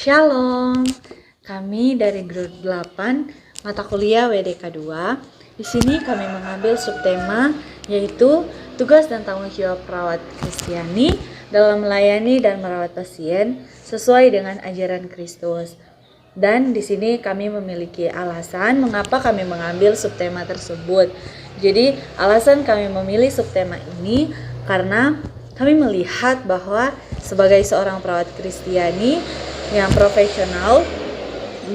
Shalom. Kami dari grup 8 mata kuliah WDK 2. Di sini kami mengambil subtema yaitu tugas dan tanggung jawab perawat Kristiani dalam melayani dan merawat pasien sesuai dengan ajaran Kristus. Dan di sini kami memiliki alasan mengapa kami mengambil subtema tersebut. Jadi, alasan kami memilih subtema ini karena kami melihat bahwa sebagai seorang perawat Kristiani yang profesional,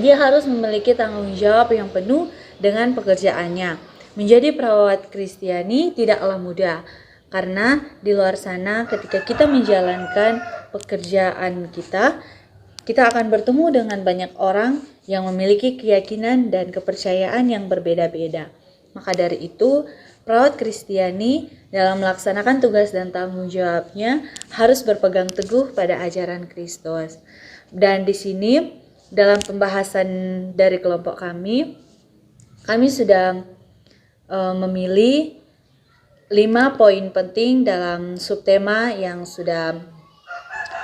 dia harus memiliki tanggung jawab yang penuh dengan pekerjaannya. Menjadi perawat Kristiani tidaklah mudah, karena di luar sana ketika kita menjalankan pekerjaan kita akan bertemu dengan banyak orang yang memiliki keyakinan dan kepercayaan yang berbeda-beda. Maka dari itu, perawat Kristiani dalam melaksanakan tugas dan tanggung jawabnya harus berpegang teguh pada ajaran Kristus. Dan di sini dalam pembahasan dari kelompok kami sudah memilih 5 poin penting dalam subtema yang sudah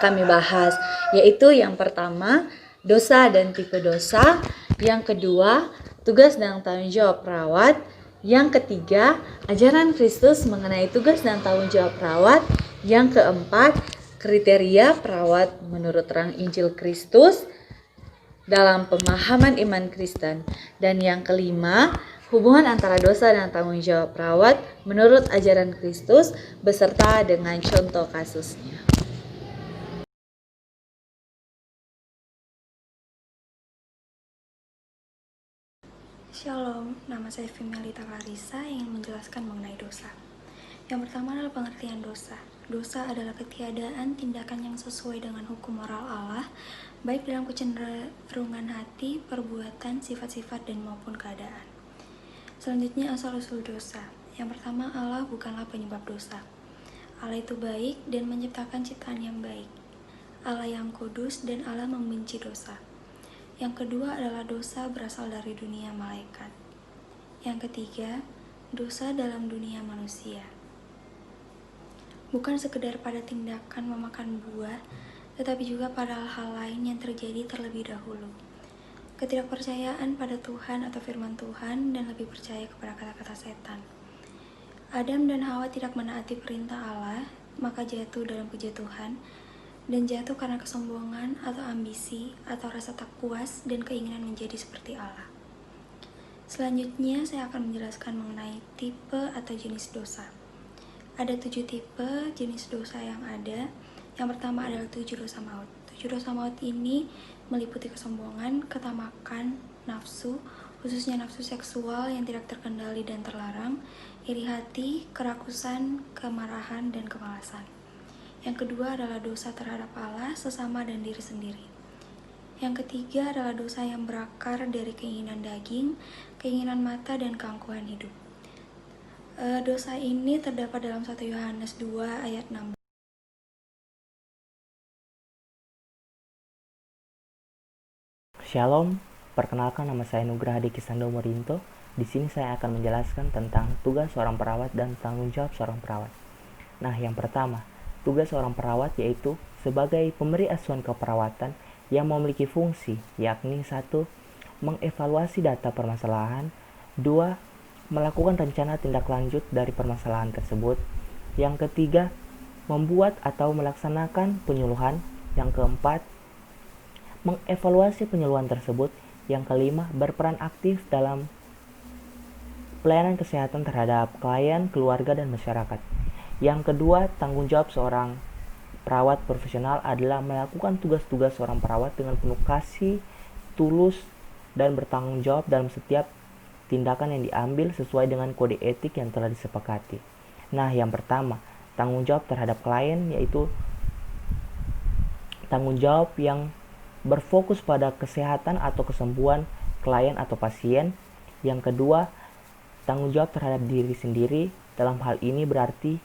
kami bahas, yaitu yang pertama, dosa dan tipe dosa, yang kedua, tugas dan tanggung jawab perawat, yang ketiga, ajaran Kristus mengenai tugas dan tanggung jawab perawat, yang keempat, kriteria perawat menurut terang Injil Kristus dalam pemahaman iman Kristen, dan yang kelima, hubungan antara dosa dan tanggung jawab perawat menurut ajaran Kristus beserta dengan contoh kasusnya. Shalom, nama saya Fimelita Clarissa yang ingin menjelaskan mengenai dosa. Yang pertama adalah pengertian dosa. Dosa adalah ketiadaan tindakan yang sesuai dengan hukum moral Allah, baik dalam kecenderungan hati, perbuatan, sifat-sifat, dan maupun keadaan. Selanjutnya asal-usul dosa. Yang pertama, Allah bukanlah penyebab dosa. Allah itu baik dan menciptakan ciptaan yang baik. Allah yang kudus dan Allah membenci dosa. Yang kedua adalah dosa berasal dari dunia malaikat. Yang ketiga, dosa dalam dunia manusia. Bukan sekedar pada tindakan memakan buah, tetapi juga pada hal lain yang terjadi terlebih dahulu. Ketidakpercayaan pada Tuhan atau firman Tuhan dan lebih percaya kepada kata-kata setan. Adam dan Hawa tidak menaati perintah Allah, maka jatuh dalam kejatuhan, dan jatuh karena kesombongan atau ambisi atau rasa tak puas dan keinginan menjadi seperti Allah. Selanjutnya saya akan menjelaskan mengenai tipe atau jenis dosa. Ada 7 tipe jenis dosa yang ada. Yang pertama adalah 7 dosa maut. 7 dosa maut ini meliputi kesombongan, ketamakan, nafsu, khususnya nafsu seksual yang tidak terkendali dan terlarang, iri hati, kerakusan, kemarahan, dan kemalasan. Yang kedua adalah dosa terhadap Allah, sesama, dan diri sendiri. Yang ketiga adalah dosa yang berakar dari keinginan daging, keinginan mata, dan keangkuhan hidup. Dosa ini terdapat dalam 1 Yohanes 2 ayat 16. Shalom, perkenalkan nama saya Nugraha Diki Sando Morinto. Di sini saya akan menjelaskan tentang tugas seorang perawat dan tanggung jawab seorang perawat. Nah, yang pertama, tugas seorang perawat yaitu sebagai pemberi asuhan keperawatan yang memiliki fungsi, yakni 1. Mengevaluasi data permasalahan, 2. Melakukan rencana tindak lanjut dari permasalahan tersebut, yang ketiga, membuat atau melaksanakan penyuluhan, yang keempat, mengevaluasi penyuluhan tersebut, yang kelima, berperan aktif dalam pelayanan kesehatan terhadap klien, keluarga, dan masyarakat. Yang kedua, tanggung jawab seorang perawat profesional adalah melakukan tugas-tugas seorang perawat dengan penuh kasih, tulus, dan bertanggung jawab dalam setiap tindakan yang diambil sesuai dengan kode etik yang telah disepakati. Nah, yang pertama, tanggung jawab terhadap klien yaitu tanggung jawab yang berfokus pada kesehatan atau kesembuhan klien atau pasien. Yang kedua, tanggung jawab terhadap diri sendiri. Dalam hal ini berarti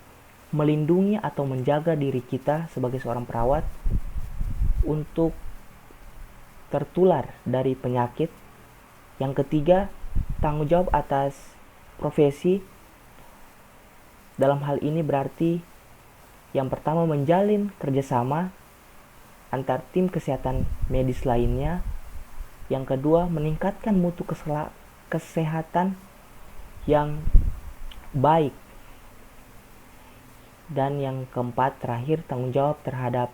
melindungi atau menjaga diri kita sebagai seorang perawat untuk tertular dari penyakit. Yang ketiga, tanggung jawab atas profesi. Dalam hal ini berarti yang pertama menjalin kerjasama antar tim kesehatan medis lainnya. Yang kedua, meningkatkan mutu kesehatan yang baik. Dan yang keempat, terakhir, tanggung jawab terhadap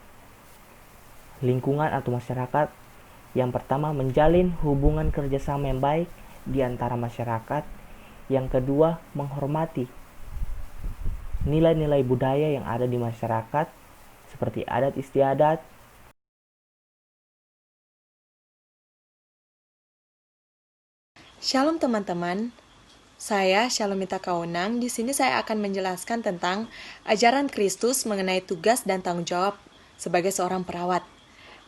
lingkungan atau masyarakat. Yang pertama, menjalin hubungan kerjasama yang baik di antara masyarakat. Yang kedua, menghormati nilai-nilai budaya yang ada di masyarakat seperti adat istiadat. Shalom teman-teman, saya Shalomita Kaunang. Di sini saya akan menjelaskan tentang ajaran Kristus mengenai tugas dan tanggung jawab sebagai seorang perawat.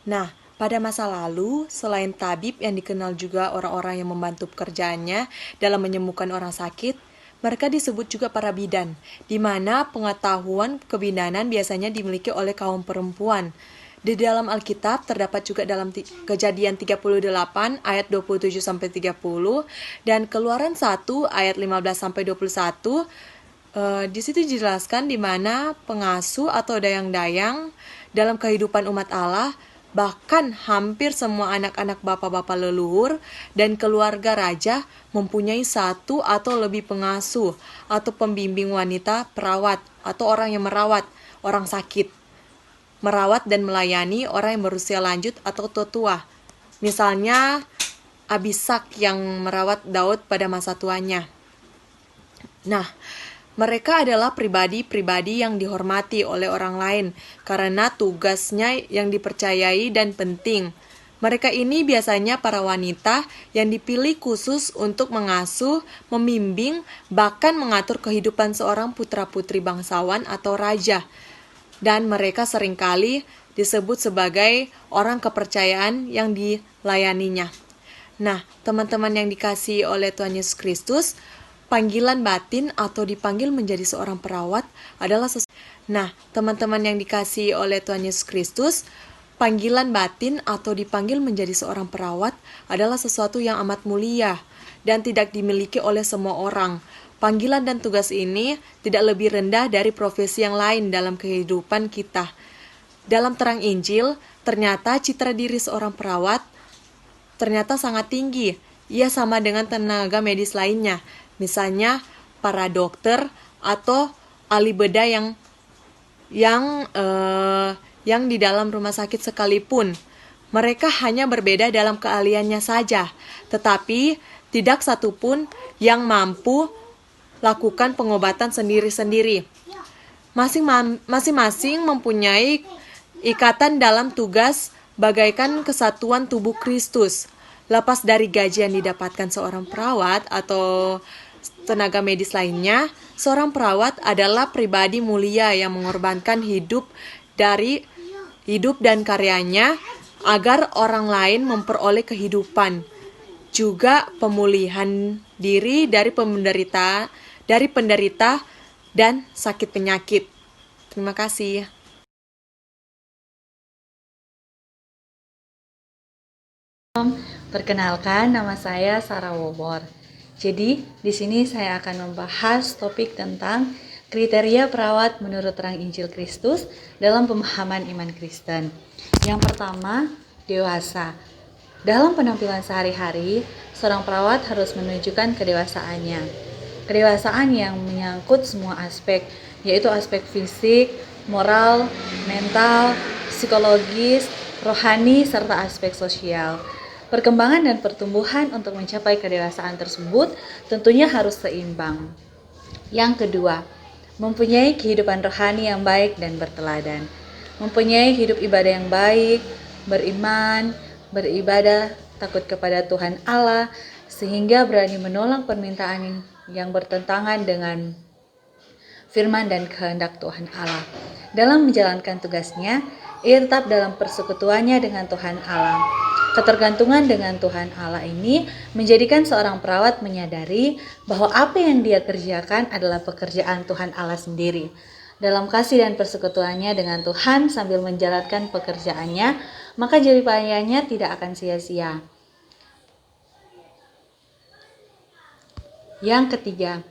Nah, pada masa lalu, selain tabib yang dikenal juga orang-orang yang membantu pekerjaannya dalam menyembuhkan orang sakit, mereka disebut juga para bidan, di mana pengetahuan kebidanan biasanya dimiliki oleh kaum perempuan. Di dalam Alkitab terdapat juga dalam Kejadian 38 ayat 27-30 dan Keluaran 1 ayat 15-21. Di situ dijelaskan di mana pengasuh atau dayang-dayang dalam kehidupan umat Allah, bahkan hampir semua anak-anak bapak-bapak leluhur dan keluarga raja mempunyai satu atau lebih pengasuh atau pembimbing wanita perawat atau orang yang merawat orang sakit, merawat dan melayani orang yang berusia lanjut atau tua. Misalnya Abisak yang merawat Daud pada masa tuanya. Nah, mereka adalah pribadi-pribadi yang dihormati oleh orang lain karena tugasnya yang dipercayai dan penting. Mereka ini biasanya para wanita yang dipilih khusus untuk mengasuh, membimbing, bahkan mengatur kehidupan seorang putra-putri bangsawan atau raja. Dan mereka seringkali disebut sebagai orang kepercayaan yang dilayaninya. Nah, teman-teman yang dikasihi oleh Tuhan Yesus Kristus, panggilan batin atau dipanggil menjadi seorang perawat adalah Nah, teman-teman yang dikasihi oleh Tuhan Yesus Kristus, panggilan batin atau dipanggil menjadi seorang perawat adalah sesuatu yang amat mulia dan tidak dimiliki oleh semua orang. Panggilan dan tugas ini tidak lebih rendah dari profesi yang lain dalam kehidupan kita. Dalam terang Injil, ternyata citra diri seorang perawat ternyata sangat tinggi. Ia sama dengan tenaga medis lainnya, misalnya para dokter atau ahli bedah yang di dalam rumah sakit sekalipun. Mereka hanya berbeda dalam keahliannya saja, tetapi tidak satupun yang mampu lakukan pengobatan sendiri-sendiri. Masing-masing mempunyai ikatan dalam tugas bagaikan kesatuan tubuh Kristus. Lepas dari gaji yang didapatkan seorang perawat atau tenaga medis lainnya, seorang perawat adalah pribadi mulia yang mengorbankan hidup dan karyanya agar orang lain memperoleh kehidupan. Juga pemulihan diri dari penderita dan sakit penyakit. Terima kasih. Perkenalkan, nama saya Sarah Wobor. Jadi, di sini saya akan membahas topik tentang kriteria perawat menurut terang Injil Kristus dalam pemahaman iman Kristen. Yang pertama, dewasa. Dalam penampilan sehari-hari, seorang perawat harus menunjukkan kedewasaannya. Kedewasaan yang menyangkut semua aspek, yaitu aspek fisik, moral, mental, psikologis, rohani, serta aspek sosial. Perkembangan dan pertumbuhan untuk mencapai kedewasaan tersebut tentunya harus seimbang. Yang kedua, mempunyai kehidupan rohani yang baik dan berteladan. Mempunyai hidup ibadah yang baik, beriman, beribadah, takut kepada Tuhan Allah, sehingga berani menolak permintaan yang bertentangan dengan firman dan kehendak Tuhan Allah. Dalam menjalankan tugasnya, ia tetap dalam persekutuannya dengan Tuhan Allah. Ketergantungan dengan Tuhan Allah ini menjadikan seorang perawat menyadari bahwa apa yang dia kerjakan adalah pekerjaan Tuhan Allah sendiri. Dalam kasih dan persekutuannya dengan Tuhan sambil menjalankan pekerjaannya, maka jerih payahnya tidak akan sia-sia. Yang ketiga,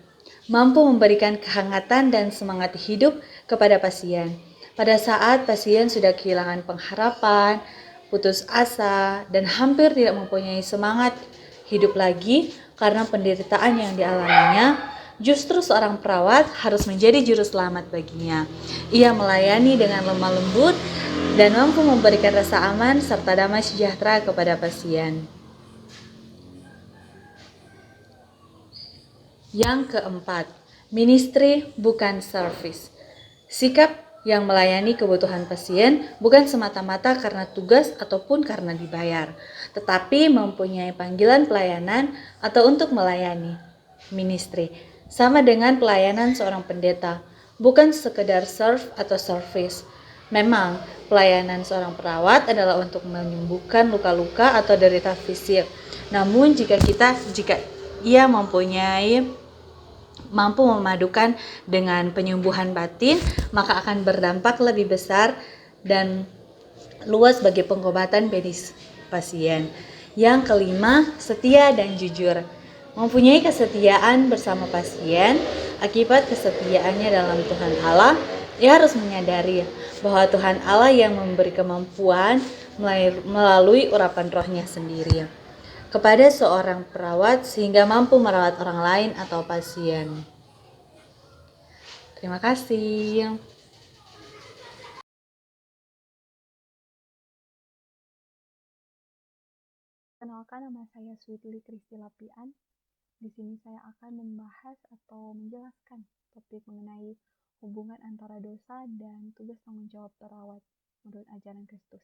mampu memberikan kehangatan dan semangat hidup kepada pasien. Pada saat pasien sudah kehilangan pengharapan, putus asa, dan hampir tidak mempunyai semangat hidup lagi karena penderitaan yang dialaminya, justru seorang perawat harus menjadi juru selamat baginya. Ia melayani dengan lemah lembut dan mampu memberikan rasa aman serta damai sejahtera kepada pasien. Yang keempat, ministry bukan service. Sikap yang melayani kebutuhan pasien bukan semata-mata karena tugas ataupun karena dibayar, tetapi mempunyai panggilan pelayanan atau untuk melayani. Ministry sama dengan pelayanan seorang pendeta, bukan sekedar serve atau service. Memang, pelayanan seorang perawat adalah untuk menyembuhkan luka-luka atau derita fisik. Namun jika ia mampu memadukan dengan penyembuhan batin, maka akan berdampak lebih besar dan luas bagi pengobatan medis pasien. Yang kelima, setia dan jujur. Mempunyai kesetiaan bersama pasien, akibat kesetiaannya dalam Tuhan Allah, ia harus menyadari bahwa Tuhan Allah yang memberi kemampuan melalui urapan rohnya sendiri kepada seorang perawat sehingga mampu merawat orang lain atau pasien. Terima kasih. Kenalkan, nama saya Sweetly Kristi Lapian. Di sini saya akan membahas atau menjelaskan topik mengenai hubungan antara dosa dan tugas tanggung jawab perawat menurut ajaran Kristus.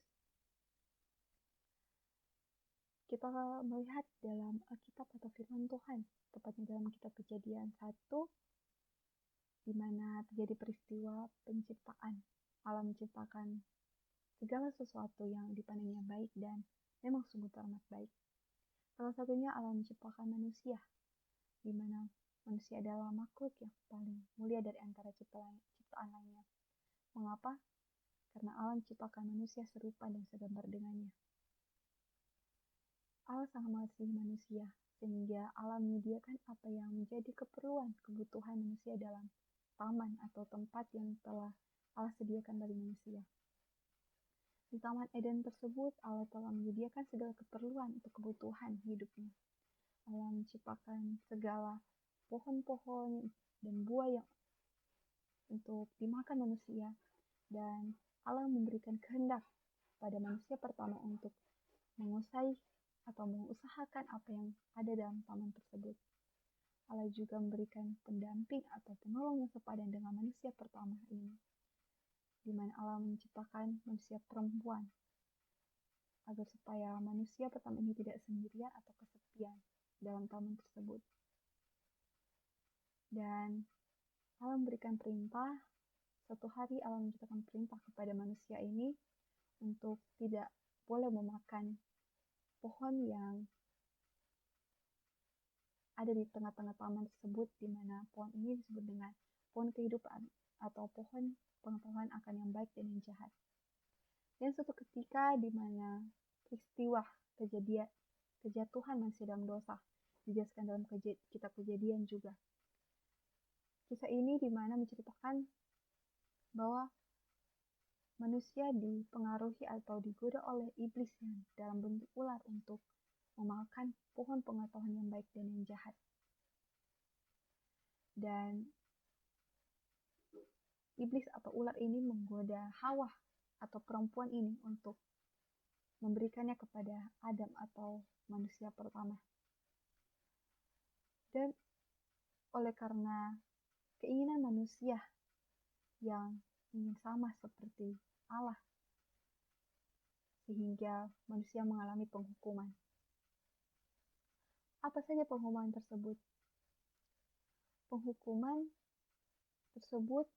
Kita melihat dalam Alkitab atau firman Tuhan, tepatnya dalam kitab Kejadian 1, di mana terjadi peristiwa penciptaan. Allah menciptakan segala sesuatu yang dipandangnya baik dan memang sungguh teramat baik. Salah satunya Allah menciptakan manusia, di mana manusia adalah makhluk yang paling mulia dari antara ciptaan lainnya. Mengapa? Karena Allah menciptakan manusia serupa dan segambar dengannya. Allah sangat mengasihi manusia, sehingga Allah menyediakan apa yang menjadi kebutuhan manusia dalam taman atau tempat yang telah Allah sediakan bagi manusia. Di Taman Eden tersebut, Allah telah menyediakan segala keperluan untuk kebutuhan hidupnya. Allah menciptakan segala pohon-pohon dan buah yang untuk dimakan manusia, dan Allah memberikan kehendak pada manusia pertama untuk menguasai atau mengusahakan apa yang ada dalam taman tersebut. Allah juga memberikan pendamping atau penolong yang sepadan dengan manusia pertama ini, di mana Allah menciptakan manusia perempuan agar supaya manusia pertama ini tidak sendirian atau kesepian dalam taman tersebut. Dan Allah memberikan perintah, suatu hari Allah menciptakan perintah kepada manusia ini untuk tidak boleh memakan pohon yang ada di tengah-tengah taman tersebut, di mana pohon ini disebut dengan pohon kehidupan atau pohon pengetahuan akan yang baik dan yang jahat. Dan suatu ketika di mana peristiwa kejatuhan manusia dalam dosa dijelaskan dalam kitab Kejadian juga. Kisah ini di mana menceritakan bahwa manusia dipengaruhi atau digoda oleh iblis yang dalam bentuk ular untuk memakan pohon pengetahuan yang baik dan yang jahat. Dan iblis atau ular ini menggoda Hawa atau perempuan ini untuk memberikannya kepada Adam atau manusia pertama. Dan oleh karena keinginan manusia yang ingin sama seperti Allah, sehingga manusia mengalami penghukuman. Apa saja penghukuman tersebut? Penghukuman tersebut